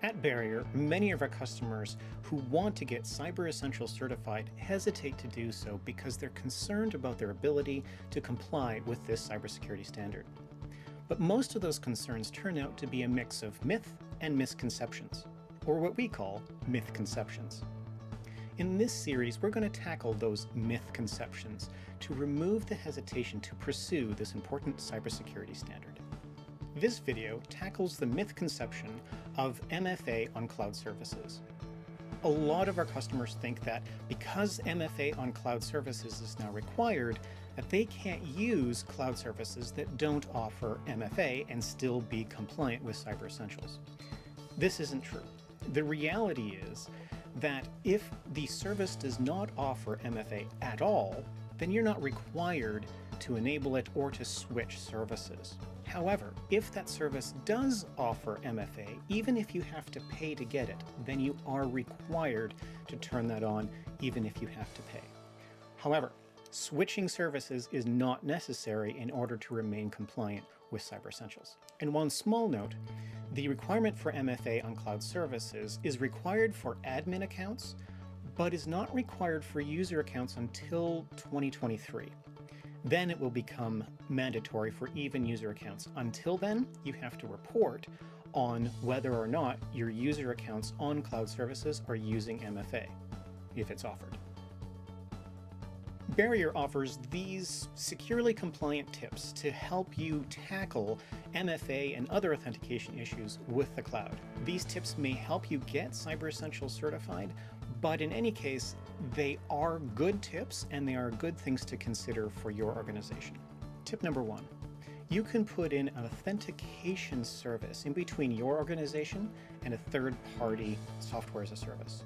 At Barrier, many of our customers who want to get Cyber Essentials certified hesitate to do so because they're concerned about their ability to comply with this cybersecurity standard. But most of those concerns turn out to be a mix of myth and misconceptions, or what we call mythconceptions. In this series, we're going to tackle those mythconceptions to remove the hesitation to pursue this important cybersecurity standard. This video tackles the mythconception of MFA on cloud services. A lot of our customers think that because MFA on cloud services is now required, that they can't use cloud services that don't offer MFA and still be compliant with Cyber Essentials. This isn't true. The reality is that if the service does not offer MFA at all, then you're not required to enable it or to switch services. However, if that service does offer MFA, even if you have to pay to get it, then you are required to turn that on, even if you have to pay. However, switching services is not necessary in order to remain compliant with Cyber Essentials. And one small note, the requirement for MFA on cloud services is required for admin accounts, but is not required for user accounts until 2023. Then it will become mandatory for even user accounts. Until then, you have to report on whether or not your user accounts on cloud services are using MFA, if it's offered. Barrier offers these securely compliant tips to help you tackle MFA and other authentication issues with the cloud. These tips may help you get Cyber Essentials certified, but in any case, they are good tips and they are good things to consider for your organization. Tip number 1, you can put in an authentication service in between your organization and a third-party software as a service.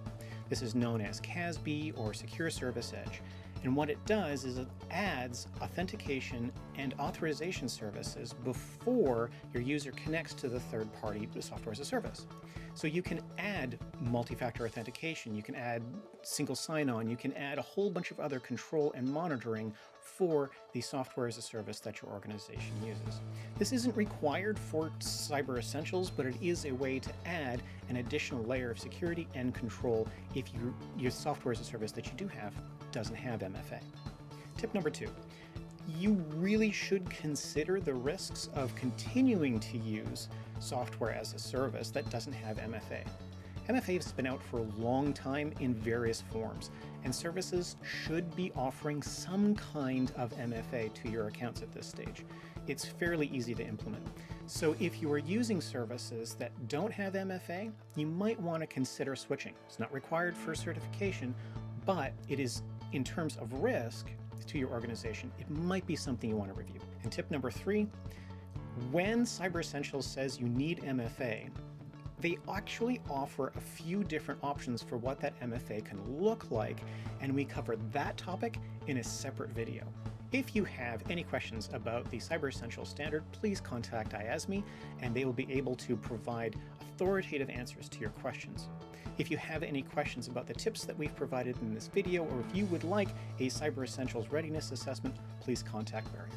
This is known as CASB or Secure Service Edge. And what it does is it adds authentication and authorization services before your user connects to the third-party software as a service. So you can add multi-factor authentication, you can add single sign-on, you can add a whole bunch of other control and monitoring for the software as a service that your organization uses. This isn't required for Cyber Essentials, but it is a way to add an additional layer of security and control if your software as a service that you do have doesn't have MFA. Tip number 2, you really should consider the risks of continuing to use software as a service that doesn't have MFA. MFA has been out for a long time in various forms, and services should be offering some kind of MFA to your accounts at this stage. It's fairly easy to implement. So if you are using services that don't have MFA, you might want to consider switching. It's not required for certification, but it is, in terms of risk to your organization, it might be something you want to review. And tip number 3, when Cyber Essentials says you need MFA, they actually offer a few different options for what that MFA can look like, and we cover that topic in a separate video. If you have any questions about the Cyber Essentials standard, please contact IASME and they will be able to provide authoritative answers to your questions. If you have any questions about the tips that we've provided in this video, or if you would like a Cyber Essentials readiness assessment, please contact Barrier.